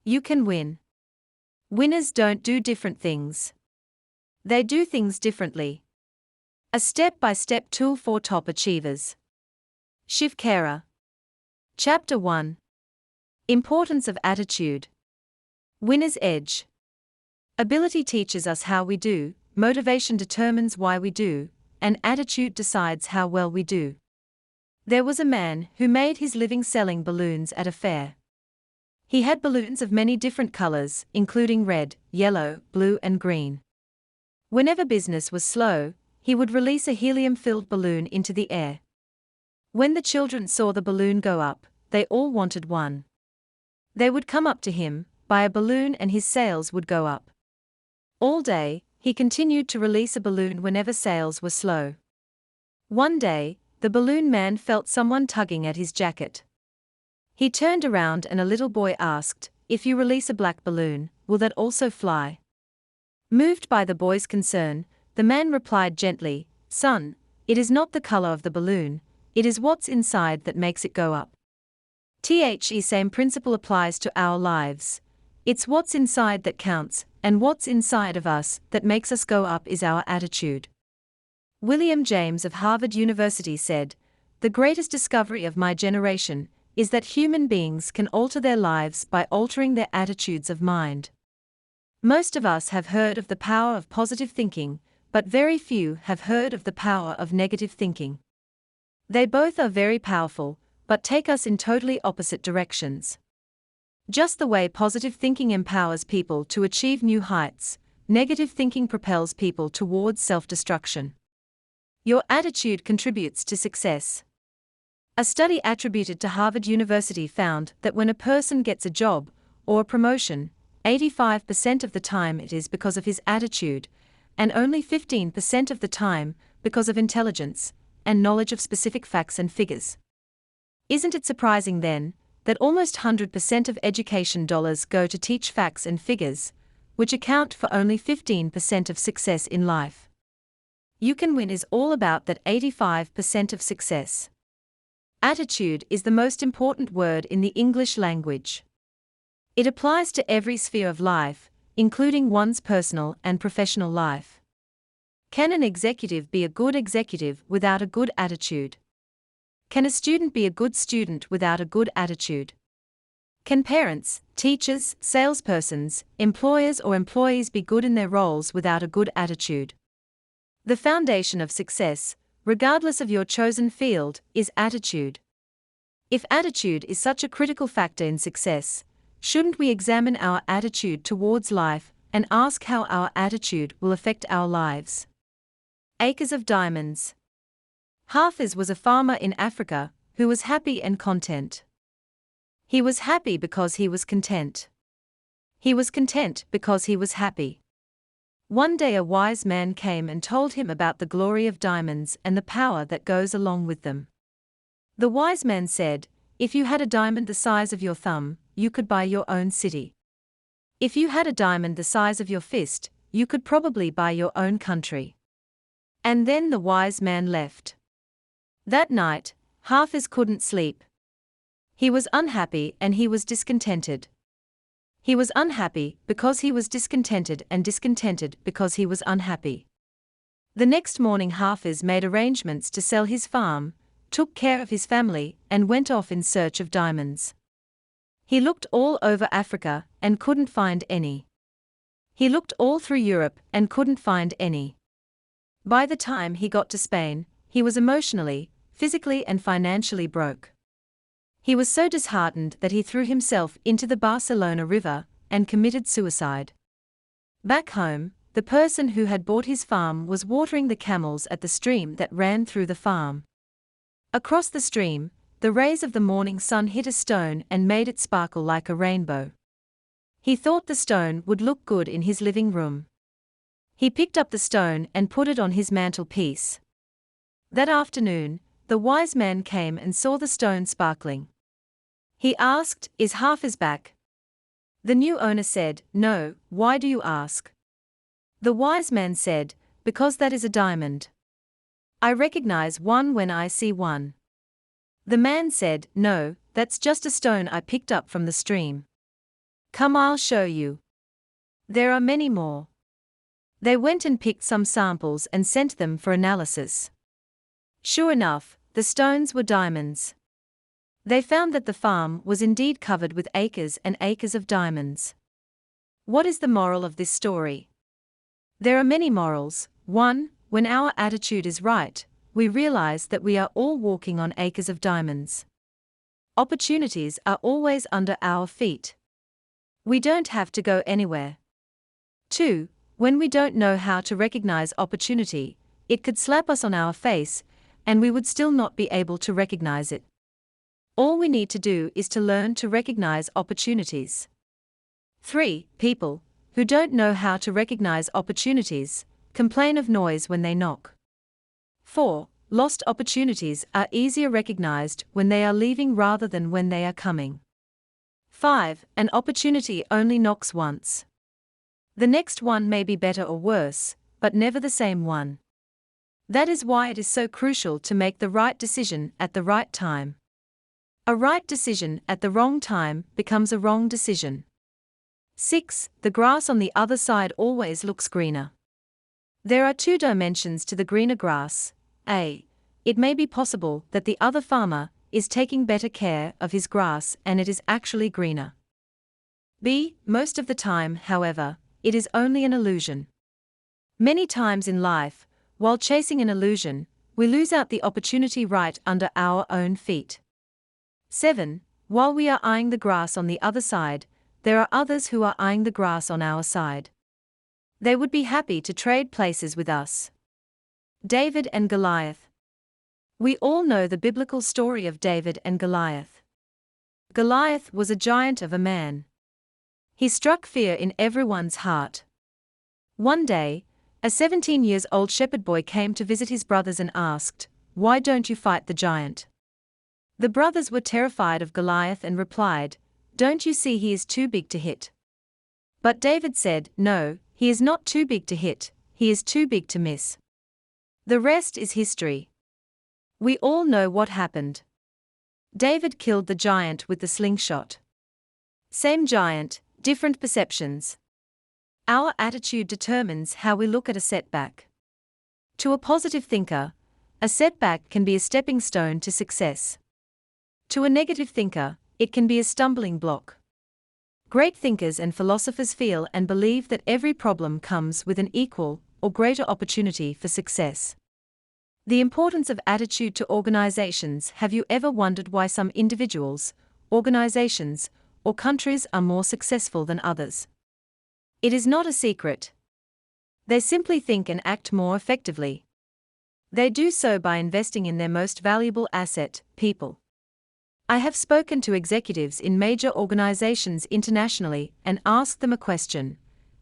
You can win. Winners don't do different things. They do things differently. A step-by-step tool for top achievers. Shiv Khera. Chapter 1. Importance of attitude. Winner's edge. Ability teaches us how we do, motivation determines why we do, and attitude decides how well we do. There was a man who made his living selling balloons at a fair. He had balloons of many different colors, including red, yellow, blue, and green. Whenever business was slow, he would release a helium-filled balloon into the air. When the children saw the balloon go up, they all wanted one. They would come up to him, buy a balloon, and his sales would go up. All day, he continued to release a balloon whenever sales were slow. One day, the balloon man felt someone tugging at his jacket. He turned around and a little boy asked, "If you release a black balloon, will that also fly?" Moved by the boy's concern, the man replied gently, "Son, it is not the color of the balloon, it is what's inside that makes it go up." The same principle applies to our lives. It's what's inside that counts, and what's inside of us that makes us go up is our attitude. William James of Harvard University said, "The greatest discovery of my generation is that human beings can alter their lives by altering their attitudes of mind." Most of us have heard of the power of positive thinking, but very few have heard of the power of negative thinking. They both are very powerful, but take us in totally opposite directions. Just the way positive thinking empowers people to achieve new heights, negative thinking propels people towards self-destruction. Your attitude contributes to success. A study attributed to Harvard University found that when a person gets a job or a promotion, 85% of the time it is because of his attitude, and only 15% of the time because of intelligence and knowledge of specific facts and figures. Isn't it surprising then that almost 100% of education dollars go to teach facts and figures, which account for only 15% of success in life? You Can Win is all about that 85% of success. Attitude is the most important word in the English language. It applies to every sphere of life, including one's personal and professional life. Can an executive be a good executive without a good attitude? Can a student be a good student without a good attitude? Can parents, teachers, salespersons, employers or employees be good in their roles without a good attitude? The foundation of success, regardless of your chosen field, is attitude. If attitude is such a critical factor in success, shouldn't we examine our attitude towards life and ask how our attitude will affect our lives? Acres of diamonds. Hafiz was a farmer in Africa who was happy and content. He was happy because he was content. He was content because he was happy. One day a wise man came and told him about the glory of diamonds and the power that goes along with them. The wise man said, "If you had a diamond the size of your thumb, you could buy your own city. If you had a diamond the size of your fist, you could probably buy your own country." And then the wise man left. That night, Hafiz couldn't sleep. He was unhappy and he was discontented. He was unhappy because he was discontented and discontented because he was unhappy. The next morning Hafiz made arrangements to sell his farm, took care of his family, and went off in search of diamonds. He looked all over Africa and couldn't find any. He looked all through Europe and couldn't find any. By the time he got to Spain, he was emotionally, physically and financially broke. He was so disheartened that he threw himself into the Barcelona River and committed suicide. Back home, the person who had bought his farm was watering the camels at the stream that ran through the farm. Across the stream, the rays of the morning sun hit a stone and made it sparkle like a rainbow. He thought the stone would look good in his living room. He picked up the stone and put it on his mantelpiece. That afternoon, the wise man came and saw the stone sparkling. He asked, "Is Hafiz back?" The new owner said, "No, why do you ask?" The wise man said, "Because that is a diamond. I recognize one when I see one." The man said, "No, that's just a stone I picked up from the stream." Come, I'll show you. There are many more. They went and picked some samples and sent them for analysis. Sure enough, the stones were diamonds. They found that the farm was indeed covered with acres and acres of diamonds. What is the moral of this story? There are many morals. 1. When our attitude is right, we realize that we are all walking on acres of diamonds. Opportunities are always under our feet. We don't have to go anywhere. 2. When we don't know how to recognize opportunity, it could slap us on our face, and we would still not be able to recognize it. All we need to do is to learn to recognize opportunities. 3. People who don't know how to recognize opportunities complain of noise when they knock. 4. Lost opportunities are easier recognized when they are leaving rather than when they are coming. 5. An opportunity only knocks once. The next one may be better or worse, but never the same one. That is why it is so crucial to make the right decision at the right time. A right decision at the wrong time becomes a wrong decision. 6. The grass on the other side always looks greener. There are two dimensions to the greener grass. A. It may be possible that the other farmer is taking better care of his grass and it is actually greener. B. Most of the time, however, it is only an illusion. Many times in life, while chasing an illusion, we lose out the opportunity right under our own feet. 7. While we are eyeing the grass on the other side, there are others who are eyeing the grass on our side. They would be happy to trade places with us. David and Goliath. We all know the biblical story of David and Goliath. Goliath was a giant of a man. He struck fear in everyone's heart. One day, a 17-year-old shepherd boy came to visit his brothers and asked, "Why don't you fight the giant?" The brothers were terrified of Goliath and replied, "Don't you see he is too big to hit?" But David said, "No, he is not too big to hit, he is too big to miss." The rest is history. We all know what happened. David killed the giant with the slingshot. Same giant, different perceptions. Our attitude determines how we look at a setback. To a positive thinker, a setback can be a stepping stone to success. To a negative thinker, it can be a stumbling block. Great thinkers and philosophers feel and believe that every problem comes with an equal or greater opportunity for success. The importance of attitude to organizations. Have you ever wondered why some individuals, organizations, or countries are more successful than others? It is not a secret. They simply think and act more effectively. They do so by investing in their most valuable asset, people. I have spoken to executives in major organizations internationally and asked them a question.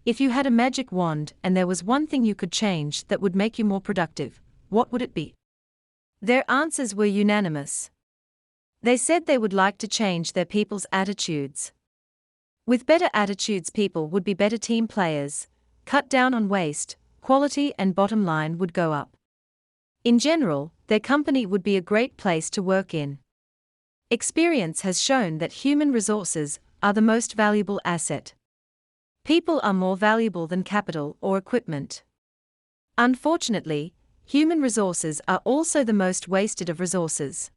If you had a magic wand and there was one thing you could change that would make you more productive, what would it be? Their answers were unanimous. They said they would like to change their people's attitudes. With better attitudes, people would be better team players, cut down on waste, quality and bottom line would go up. In general, their company would be a great place to work in. Experience has shown that human resources are the most valuable asset. People are more valuable than capital or equipment. Unfortunately, human resources are also the most wasted of resources.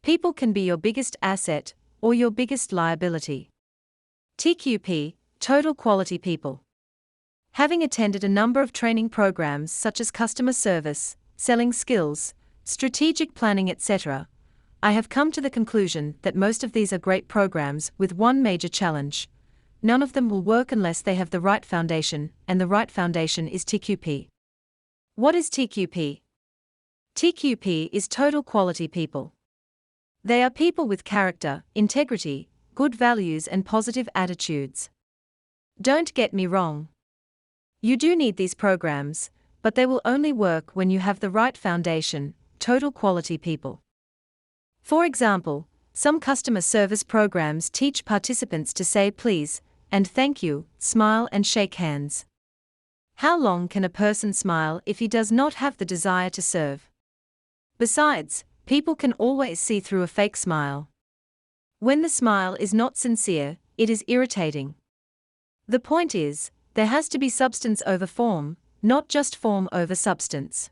People can be your biggest asset or your biggest liability. TQP, Total Quality People. Having attended a number of training programs such as customer service, selling skills, strategic planning, etc., I have come to the conclusion that most of these are great programs with one major challenge. None of them will work unless they have the right foundation, and the right foundation is TQP. What is TQP? TQP is Total Quality People. They are people with character, integrity, good values and positive attitudes. Don't get me wrong. You do need these programs, but they will only work when you have the right foundation, Total Quality People. For example, some customer service programs teach participants to say please and thank you, smile and shake hands. How long can a person smile if he does not have the desire to serve? Besides, people can always see through a fake smile. When the smile is not sincere, it is irritating. The point is, there has to be substance over form, not just form over substance.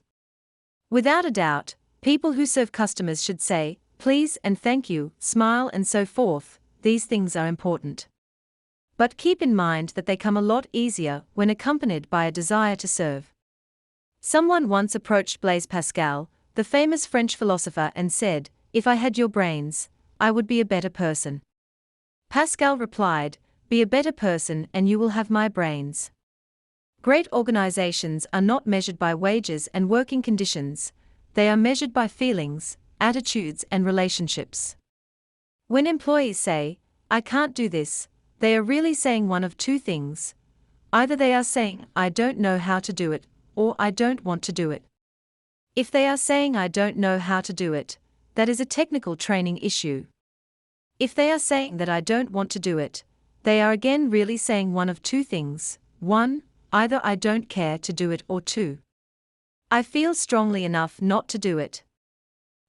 Without a doubt, people who serve customers should say, please and thank you, smile and so forth. These things are important. But keep in mind that they come a lot easier when accompanied by a desire to serve. Someone once approached Blaise Pascal, the famous French philosopher, and said, "If I had your brains, I would be a better person." Pascal replied, "Be a better person and you will have my brains." Great organizations are not measured by wages and working conditions, they are measured by feelings, attitudes, and relationships. When employees say, "I can't do this," they are really saying one of two things. Either they are saying, "I don't know how to do it," or "I don't want to do it." If they are saying, "I don't know how to do it," that is a technical training issue. If they are saying that "I don't want to do it," they are again really saying one of two things. 1. Either I don't care to do it, or 2. I feel strongly enough not to do it.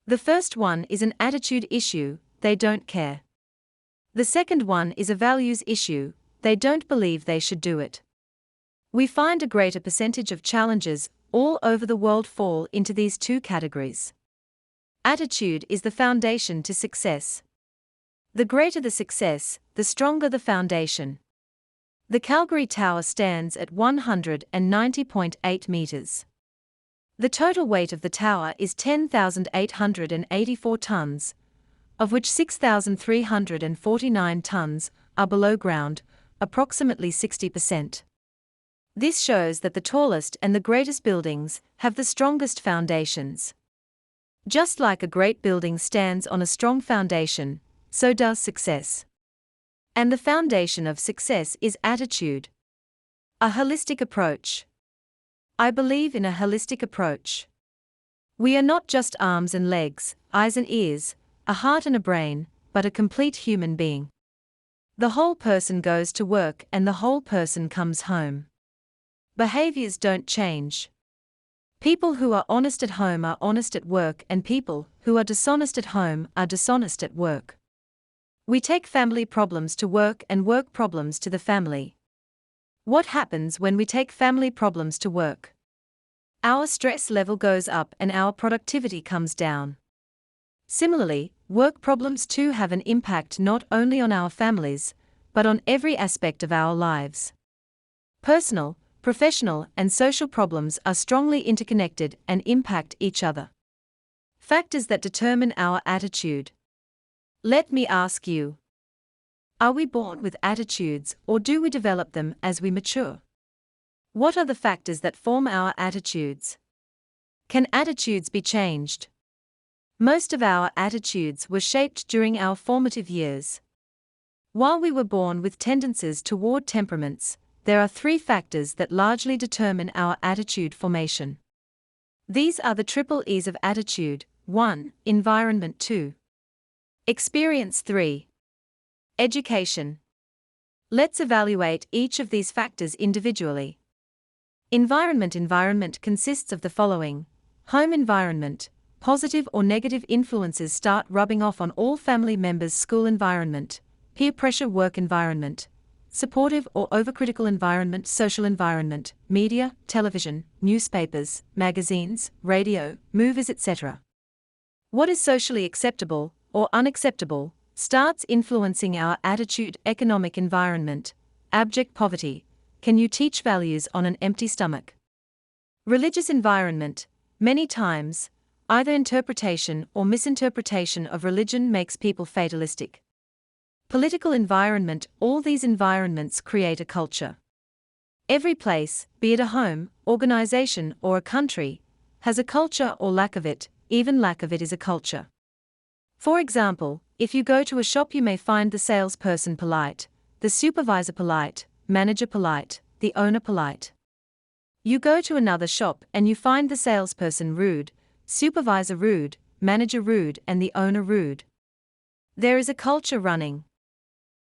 The first one is an attitude issue, they don't care. The second one is a values issue, they don't believe they should do it. We find a greater percentage of challenges all over the world fall into these two categories. Attitude is the foundation to success. The greater the success, the stronger the foundation. The Calgary Tower stands at 190.8 meters. The total weight of the tower is 10,884 tons, of which 6,349 tons are below ground, approximately 60%. This shows that the tallest and the greatest buildings have the strongest foundations. Just like a great building stands on a strong foundation, so does success. And the foundation of success is attitude. A holistic approach. I believe in a holistic approach. We are not just arms and legs, eyes and ears, a heart and a brain, but a complete human being. The whole person goes to work and the whole person comes home. Behaviors don't change. People who are honest at home are honest at work, and people who are dishonest at home are dishonest at work. We take family problems to work and work problems to the family. What happens when we take family problems to work? Our stress level goes up and our productivity comes down. Similarly, work problems too have an impact not only on our families, but on every aspect of our lives. Personal, professional, and social problems are strongly interconnected and impact each other. Factors that determine our attitude. Let me ask you. Are we born with attitudes, or do we develop them as we mature? What are the factors that form our attitudes? Can attitudes be changed? Most of our attitudes were shaped during our formative years. While we were born with tendencies toward temperaments, there are 3 factors that largely determine our attitude formation. These are the triple E's of attitude: 1. Environment; 2. Experience; 3. Education. Let's evaluate each of these factors individually. Environment consists of the following: home environment. Positive or negative influences start rubbing off on all family members. School environment, peer pressure. Work environment, supportive or overcritical environment. Social environment, media, television, newspapers, magazines, radio, movies, etc. What is socially acceptable or unacceptable starts influencing our attitude. Economic environment, abject poverty. Can you teach values on an empty stomach? Religious environment, many times, either interpretation or misinterpretation of religion makes people fatalistic. Political environment, all these environments create a culture. Every place, be it a home, organization, or a country, has a culture or lack of it. Even lack of it is a culture. For example, if you go to a shop, you may find the salesperson polite, the supervisor polite, manager polite, the owner polite. You go to another shop and you find the salesperson rude, supervisor rude, manager rude, and the owner rude. There is a culture running.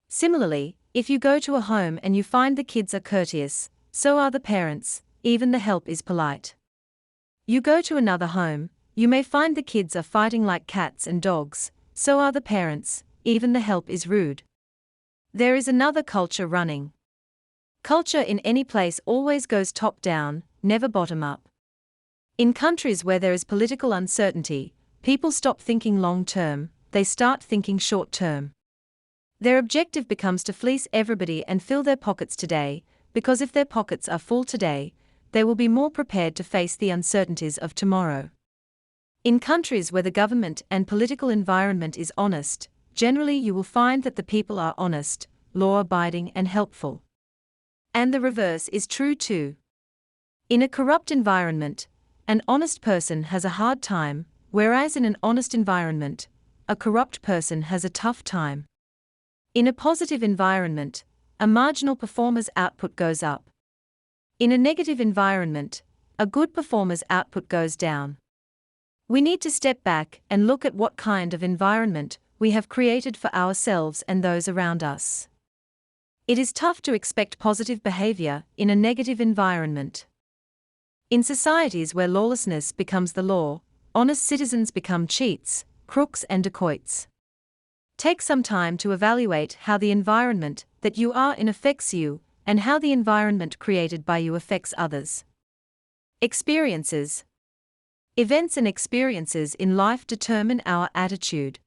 Similarly, if you go to a home and you find the kids are courteous, so are the parents, even the help is polite. You go to another home, you may find the kids are fighting like cats and dogs, so are the parents, even the help is rude. There is another culture running. Culture in any place always goes top down, never bottom up. In countries where there is political uncertainty, people stop thinking long term, they start thinking short term. Their objective becomes to fleece everybody and fill their pockets today, because if their pockets are full today, they will be more prepared to face the uncertainties of tomorrow. In countries where the government and political environment is honest, generally you will find that the people are honest, law-abiding and helpful. And the reverse is true too. In a corrupt environment, an honest person has a hard time, whereas in an honest environment, a corrupt person has a tough time. In a positive environment, a marginal performer's output goes up. In a negative environment, a good performer's output goes down. We need to step back and look at what kind of environment we have created for ourselves and those around us. It is tough to expect positive behavior in a negative environment. In societies where lawlessness becomes the law, honest citizens become cheats, crooks and dacoits. Take some time to evaluate how the environment that you are in affects you, and how the environment created by you affects others. Experiences. Events and experiences in life determine our attitude.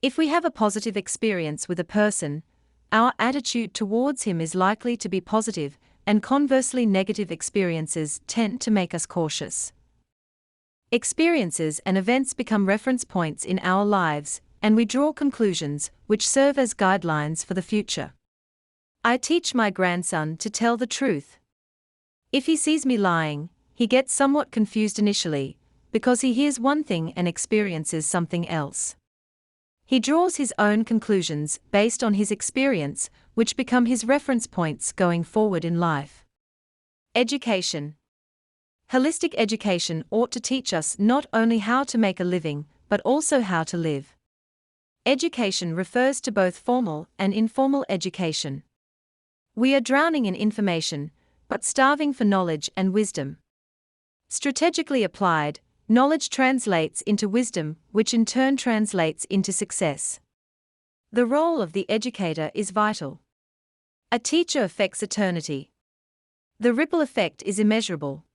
If we have a positive experience with a person, our attitude towards him is likely to be positive, and conversely, negative experiences tend to make us cautious. Experiences and events become reference points in our lives, and we draw conclusions which serve as guidelines for the future. I teach my grandson to tell the truth. If he sees me lying, he gets somewhat confused initially, because he hears one thing and experiences something else. He draws his own conclusions based on his experience, which become his reference points going forward in life. Education. Holistic education ought to teach us not only how to make a living, but also how to live. Education refers to both formal and informal education. We are drowning in information, but starving for knowledge and wisdom. Strategically applied, knowledge translates into wisdom, which in turn translates into success. The role of the educator is vital. A teacher affects eternity. The ripple effect is immeasurable.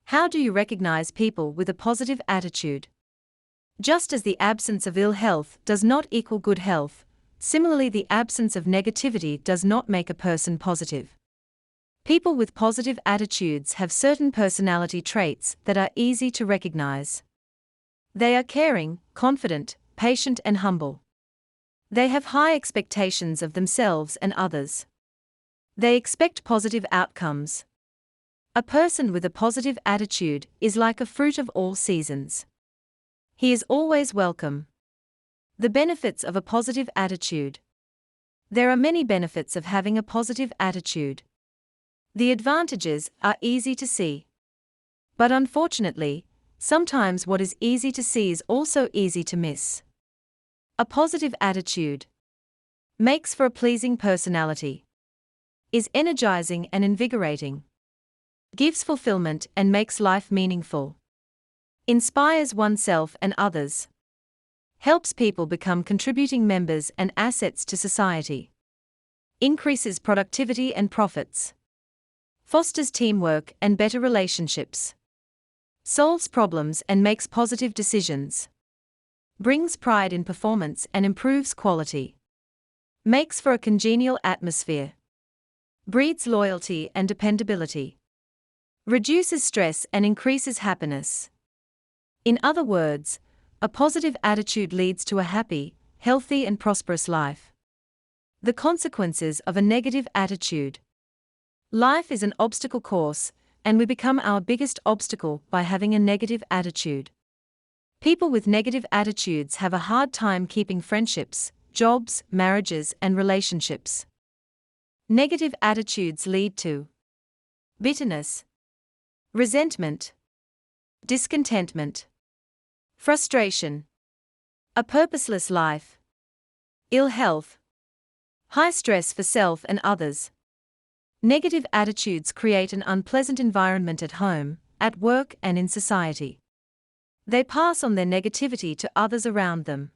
How do you recognize people with a positive attitude? Just as the absence of ill health does not equal good health, similarly the absence of negativity does not make a person positive. People with positive attitudes have certain personality traits that are easy to recognize. They are caring, confident, patient and humble. They have high expectations of themselves and others. They expect positive outcomes. A person with a positive attitude is like a fruit of all seasons. He is always welcome. The benefits of a positive attitude. There are many benefits of having a positive attitude. The advantages are easy to see. But unfortunately, sometimes what is easy to see is also easy to miss. A positive attitude makes for a pleasing personality, is energizing and invigorating, gives fulfillment and makes life meaningful, inspires oneself and others, helps people become contributing members and assets to society, increases productivity and profits, fosters teamwork and better relationships, solves problems and makes positive decisions, brings pride in performance and improves quality, makes for a congenial atmosphere, breeds loyalty and dependability, reduces stress and increases happiness. In other words, a positive attitude leads to a happy, healthy and prosperous life. The consequences of a negative attitude. Life is an obstacle course, and we become our biggest obstacle by having a negative attitude. People with negative attitudes have a hard time keeping friendships, jobs, marriages, and relationships. Negative attitudes lead to bitterness, resentment, discontentment, frustration, a purposeless life, ill health, high stress for self and others. Negative attitudes create an unpleasant environment at home, at work, and in society. They pass on their negativity to others around them.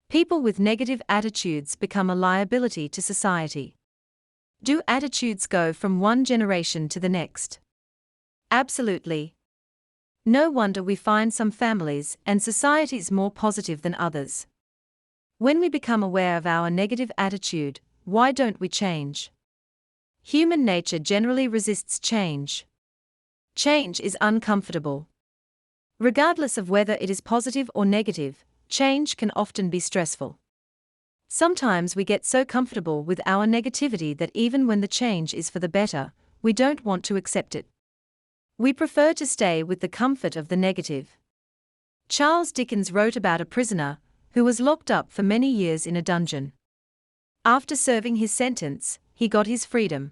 People with negative attitudes become a liability to society. Do attitudes go from one generation to the next? Absolutely. No wonder we find some families and societies more positive than others. When we become aware of our negative attitude, why don't we change? Human nature generally resists change. Change is uncomfortable. Regardless of whether it is positive or negative, change can often be stressful. Sometimes we get so comfortable with our negativity that even when the change is for the better, we don't want to accept it. We prefer to stay with the comfort of the negative. Charles Dickens wrote about a prisoner who was locked up for many years in a dungeon. After serving his sentence, he got his freedom.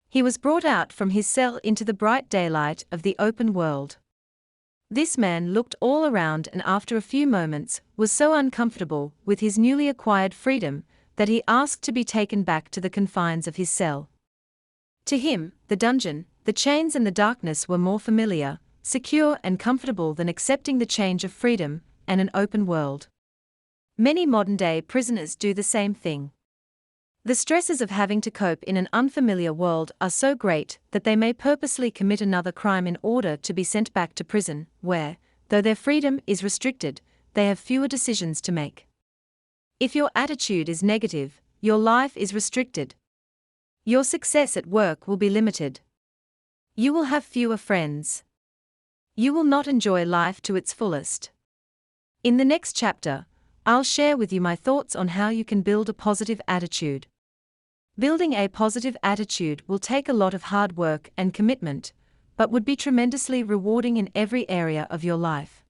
He was brought out from his cell into the bright daylight of the open world. This man looked all around and after a few moments was so uncomfortable with his newly acquired freedom that he asked to be taken back to the confines of his cell. To him, the dungeon, the chains and the darkness were more familiar, secure and comfortable than accepting the change of freedom and an open world. Many modern-day prisoners do the same thing. The stresses of having to cope in an unfamiliar world are so great that they may purposely commit another crime in order to be sent back to prison, where, though their freedom is restricted, they have fewer decisions to make. If your attitude is negative, your life is restricted. Your success at work will be limited. You will have fewer friends. You will not enjoy life to its fullest. In the next chapter, I'll share with you my thoughts on how you can build a positive attitude. Building a positive attitude will take a lot of hard work and commitment, but would be tremendously rewarding in every area of your life.